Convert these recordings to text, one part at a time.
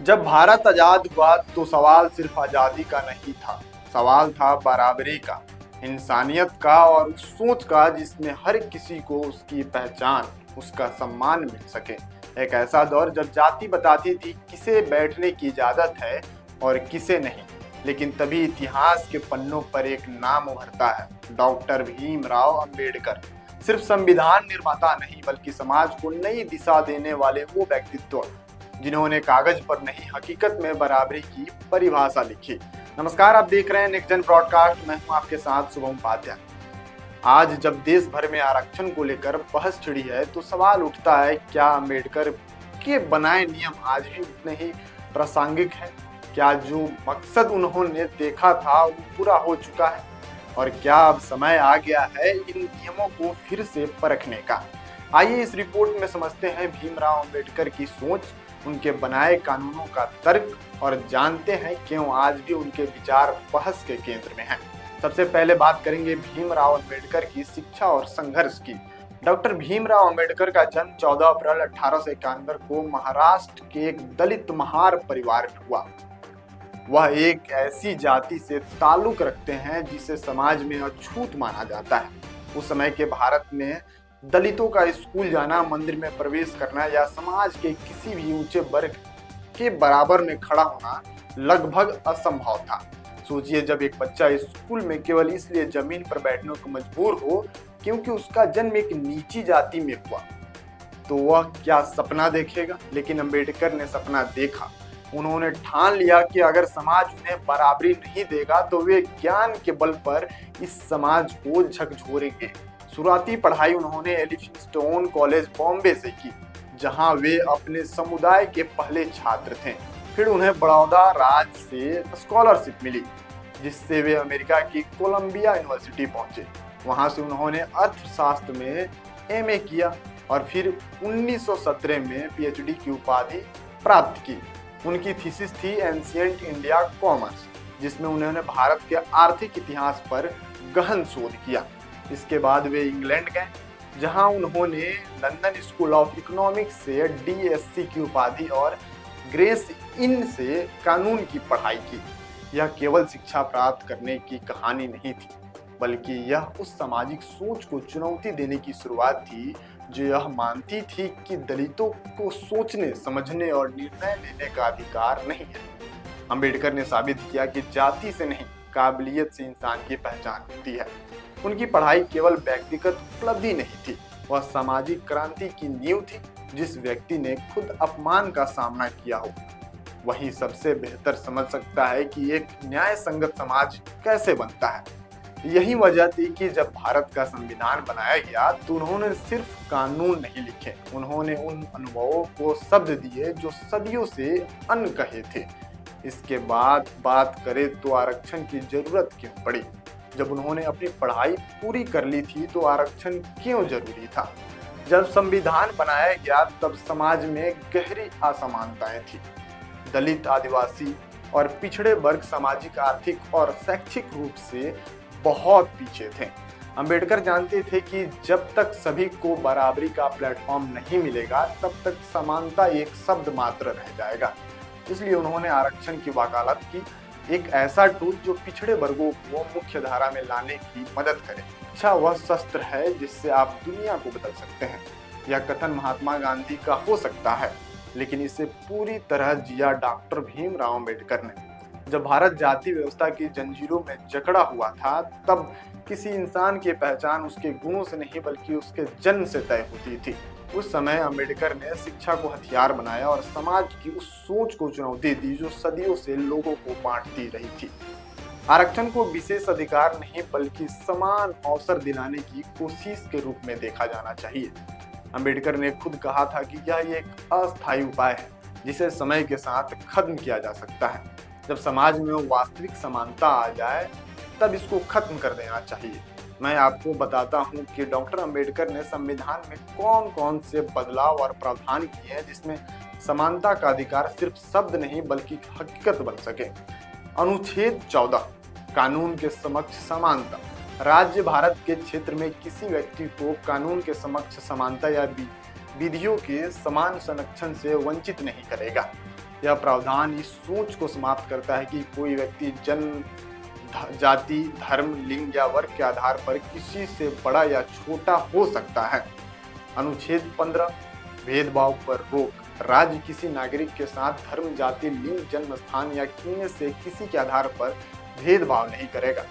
जब भारत आजाद हुआ तो सवाल सिर्फ आजादी का नहीं था। सवाल था बराबरी का, इंसानियत का और उस सोच का जिसमें हर किसी को उसकी पहचान, उसका सम्मान मिल सके। एक ऐसा दौर जब जाति बताती थी किसे बैठने की इजाजत है और किसे नहीं। लेकिन तभी इतिहास के पन्नों पर एक नाम उभरता है, डॉक्टर भीमराव अंबेडकर। सिर्फ संविधान निर्माता नहीं बल्कि समाज को नई दिशा देने वाले वो व्यक्तित्व जिन्होंने कागज पर नहीं हकीकत में बराबरी की परिभाषा लिखी। नमस्कार, आप देख रहे हैं नेक्स्ट जन ब्रॉडकास्ट। मैं हूं आपके साथ शुभम उपाध्याय। आज जब देश भर में आरक्षण को लेकर बहस छिड़ी है तो सवाल उठता है, क्या अंबेडकर के बनाए नियम आज भी उतने ही प्रासंगिक हैं? क्या जो मकसद उन्होंने देखा था वो पूरा हो चुका है? और क्या अब समय आ गया है इन नियमों को फिर से परखने का? आइए इस रिपोर्ट में समझते हैं भीमराव अंबेडकर की सोच, उनके बनाए कानूनों का तर्क और जानते हैं क्यों आज भी उनके विचार बहस के केंद्र में हैं। सबसे पहले बात करेंगे भीमराव अंबेडकर की शिक्षा और संघर्ष की। डॉक्टर भीमराव अंबेडकर का जन्म 14 अप्रैल 1891 को महाराष्ट्र के एक दलित महार परिवार में हुआ। वह एक ऐसी जाति से ताल्लुक रखते हैं जिसे समाज में अछूत माना जाता है। उस समय के भारत में दलितों का स्कूल जाना, मंदिर में प्रवेश करना या समाज के किसी भी ऊंचे वर्ग के बराबर में खड़ा होना लगभग असंभव था। सोचिए, जब एक बच्चा स्कूल में केवल इसलिए जमीन पर बैठने को मजबूर हो क्योंकि उसका जन्म एक नीची जाति में हुआ, तो वह क्या सपना देखेगा। लेकिन अंबेडकर ने सपना देखा। उन्होंने ठान लिया कि अगर समाज उन्हें बराबरी नहीं देगा तो वे ज्ञान के बल पर इस समाज को झकझोरेंगे। शुरुआती पढ़ाई उन्होंने एलिफिंस्टोन कॉलेज बॉम्बे से की, जहां वे अपने समुदाय के पहले छात्र थे। फिर उन्हें बड़ौदा राज्य से स्कॉलरशिप मिली, जिससे वे अमेरिका की कोलंबिया यूनिवर्सिटी पहुंचे। वहां से उन्होंने अर्थशास्त्र में एमए किया और फिर 1917 में पीएचडी की उपाधि प्राप्त की। उनकी थीसिस थी एंशिएंट इंडिया कॉमर्स, जिसमें उन्होंने भारत के आर्थिक इतिहास पर गहन शोध किया। इसके बाद वे इंग्लैंड गए, जहां उन्होंने लंदन स्कूल ऑफ इकोनॉमिक्स से डीएससी की उपाधि और ग्रेस इन से कानून की पढ़ाई की। यह केवल शिक्षा प्राप्त करने की कहानी नहीं थी, बल्कि यह उस सामाजिक सोच को चुनौती देने की शुरुआत थी जो यह मानती थी कि दलितों को सोचने, समझने और निर्णय लेने का अधिकार नहीं है। अंबेडकर ने साबित किया कि जाति से नहीं, काबिलियत से इंसान की पहचान होती है। उनकी पढ़ाई केवल व्यक्तिगत उपलब्धि नहीं थी, वह सामाजिक क्रांति की नींव थी। जिस व्यक्ति ने खुद अपमान का सामना किया हो, वही सबसे बेहतर समझ सकता है कि एक न्याय संगत समाज कैसे बनता है। यही वजह थी कि जब भारत का संविधान बनाया गया तो उन्होंने सिर्फ कानून नहीं लिखे, उन्होंने उन अनुभवों को शब्द दिए जो सदियों से अनकहे थे। इसके बाद बात करें तो आरक्षण की जरूरत क्यों पड़ी। जब उन्होंने अपनी पढ़ाई पूरी कर ली थी तो आरक्षण क्यों जरूरी था। जब संविधान बनाया गया तब समाज में गहरी असमानताएं थी। दलित, आदिवासी और पिछड़े वर्ग सामाजिक, आर्थिक और शैक्षिक रूप से बहुत पीछे थे। अंबेडकर जानते थे कि जब तक सभी को बराबरी का प्लेटफॉर्म नहीं मिलेगा तब तक समानता एक शब्द मात्र रह जाएगा। इसलिए उन्होंने आरक्षण की वकालत की, एक ऐसा टूल जो पिछड़े वर्गों को मुख्य धारा में लाने की मदद करे। अच्छा, वह शस्त्र है जिससे आप दुनिया को बदल सकते हैं। यह कथन महात्मा गांधी का हो सकता है, लेकिन इसे पूरी तरह जिया डॉक्टर भीमराव अंबेडकर ने। जब भारत जाति व्यवस्था की जंजीरों में जकड़ा हुआ था, तब किसी इंसान की पहचान उसके गुणों से नहीं बल्कि उसके जन्म से तय होती थी। उस समय अंबेडकर ने शिक्षा को हथियार बनाया और समाज की उस सोच को चुनौती दी जो सदियों से लोगों को बांटती रही थी। आरक्षण को विशेष अधिकार नहीं बल्कि समान अवसर दिलाने की कोशिश के रूप में देखा जाना चाहिए। अंबेडकर ने खुद कहा था कि यह एक अस्थायी उपाय है जिसे समय के साथ खत्म किया जा सकता है। जब समाज में वास्तविक समानता आ जाए तब इसको खत्म कर देना चाहिए। मैं आपको बताता हूं कि डॉक्टर अंबेडकर ने संविधान में कौन कौन से बदलाव और प्रावधान किए हैं जिसमें समानता का अधिकार सिर्फ शब्द नहीं बल्कि हकीकत बन सके। अनुच्छेद 14, कानून के समक्ष समानता। राज्य भारत के क्षेत्र में किसी व्यक्ति को कानून के समक्ष समानता या विधियों के समान संरक्षण से वंचित नहीं करेगा। यह प्रावधान इस सोच को समाप्त करता है कि कोई व्यक्ति जन्म, जाति, धर्म, लिंग या वर्ग के आधार पर किसी से बड़ा या छोटा हो सकता है। अनुच्छेद 15 भेदभाव पर रोक। राज्य किसी नागरिक के साथ धर्म, जाति, लिंग, जन्म स्थान या इनमें से किसी के आधार पर भेदभाव नहीं करेगा।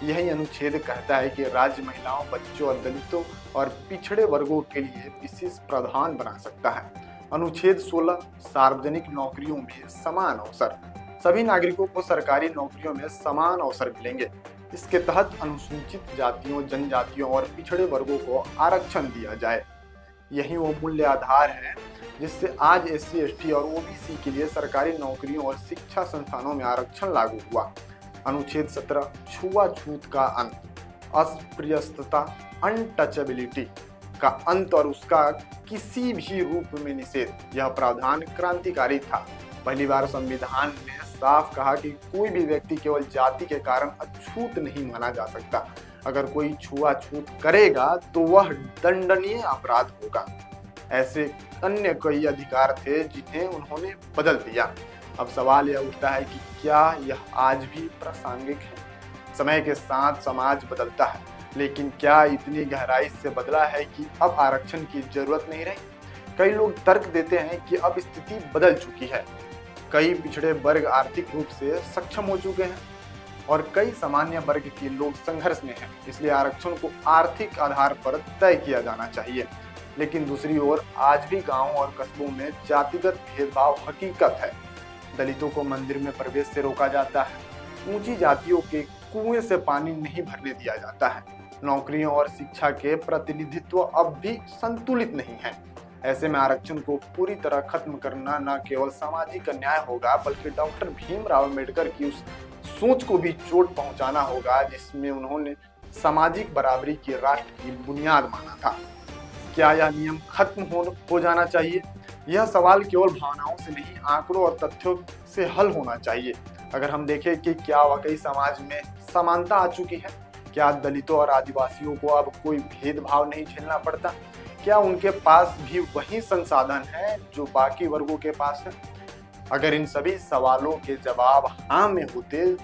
यही अनुच्छेद कहता है कि राज्य महिलाओं, बच्चों और दलितों और पिछड़े वर्गों के लिए विशेष प्रावधान बना सकता है। अनुच्छेद 16 सार्वजनिक नौकरियों में समान अवसर। सभी नागरिकों को सरकारी नौकरियों में समान अवसर मिलेंगे। इसके तहत अनुसूचित जातियों, जनजातियों और पिछड़े वर्गों को आरक्षण दिया जाए। यही वो मूल्य आधार है जिससे आज SC, ST और OBC के लिए सरकारी नौकरियों और शिक्षा संस्थानों में आरक्षण लागू हुआ। अनुच्छेद 17 छुआछूत का अंत। अस्पृश्यता, अनटचेबिलिटी का अंत और उसका किसी भी रूप में निषेध। यह प्रावधान क्रांतिकारी था। पहली बार संविधान ने साफ कहा कि कोई भी व्यक्ति केवल जाति के कारण अछूत नहीं माना जा सकता। अगर कोई छुआछूत करेगा तो वह दंडनीय अपराध होगा। ऐसे अन्य कई अधिकार थे जिन्हें उन्होंने बदल दिया। अब सवाल यह उठता है कि क्या यह आज भी प्रासंगिक है? समय के साथ समाज बदलता है, लेकिन क्या इतनी गहराई से बदला है कि अब आरक्षण की जरूरत नहीं रही? कई लोग तर्क देते हैं कि अब स्थिति बदल चुकी है। कई पिछड़े वर्ग आर्थिक रूप से सक्षम हो चुके हैं और कई सामान्य वर्ग के लोग संघर्ष में हैं। इसलिए आरक्षण को आर्थिक आधार पर तय किया जाना चाहिए। लेकिन दूसरी ओर आज भी गांवों और कस्बों में जातिगत भेदभाव हकीकत है। दलितों को मंदिर में प्रवेश से रोका जाता है। ऊंची जातियों के कुएं से पानी नहीं भरने दिया जाता है। नौकरियों और शिक्षा के प्रतिनिधित्व अब भी संतुलित नहीं है। ऐसे में आरक्षण को पूरी तरह खत्म करना न केवल सामाजिक अन्याय होगा, बल्कि डॉक्टर भीमराव अम्बेडकर की उस सोच को भी चोट पहुंचाना होगा जिसमें उन्होंने सामाजिक बराबरी की राष्ट्र की बुनियाद माना था। क्या यह नियम खत्म हो जाना चाहिए? यह सवाल केवल भावनाओं से नहीं, आंकड़ों और तथ्यों से हल होना चाहिए। अगर हम देखें कि क्या वाकई समाज में समानता आ चुकी है, क्या दलितों और आदिवासियों को अब कोई भेदभाव नहीं झेलना पड़ता, क्या उनके पास भी वही संसाधन है जो बाकी वर्गों के पास है? अगर इन सभी सवालों के जवाब हाँ में होते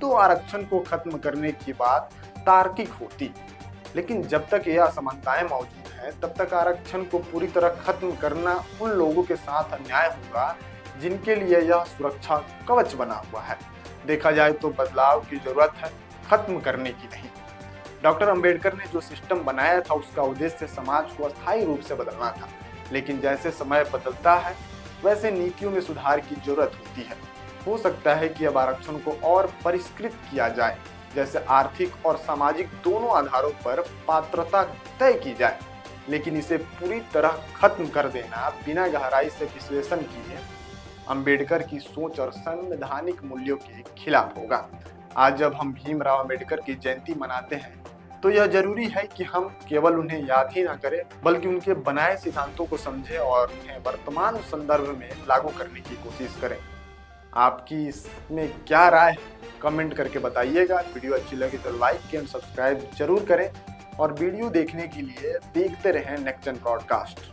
तो आरक्षण को खत्म करने की बात तार्किक होती। लेकिन जब तक यह असमानताएं मौजूद हैं, तब तक आरक्षण को पूरी तरह खत्म करना उन लोगों के साथ अन्याय होगा जिनके लिए यह सुरक्षा कवच बना हुआ है। देखा जाए तो बदलाव की जरूरत है, खत्म करने की नहीं। डॉक्टर अंबेडकर ने जो सिस्टम बनाया था उसका उद्देश्य समाज को अस्थायी रूप से बदलना था। लेकिन जैसे समय बदलता है वैसे नीतियों में सुधार की जरूरत होती है। हो सकता है कि अब आरक्षण को और परिष्कृत किया जाए, जैसे आर्थिक और सामाजिक दोनों आधारों पर पात्रता तय की जाए। लेकिन इसे पूरी तरह खत्म कर देना बिना गहराई से विश्लेषण किए अंबेडकर की सोच और संवैधानिक मूल्यों के खिलाफ होगा। आज जब हम भीमराव अंबेडकर की जयंती मनाते हैं तो यह जरूरी है कि हम केवल उन्हें याद ही ना करें, बल्कि उनके बनाए सिद्धांतों को समझें और उन्हें वर्तमान संदर्भ में लागू करने की कोशिश करें। आपकी इसमें क्या राय है? कमेंट करके बताइएगा। वीडियो अच्छी लगी तो लाइक एंड सब्सक्राइब जरूर करें और वीडियो देखने के लिए देखते रहें नेक्स्ट जेन ब्रॉडकास्ट।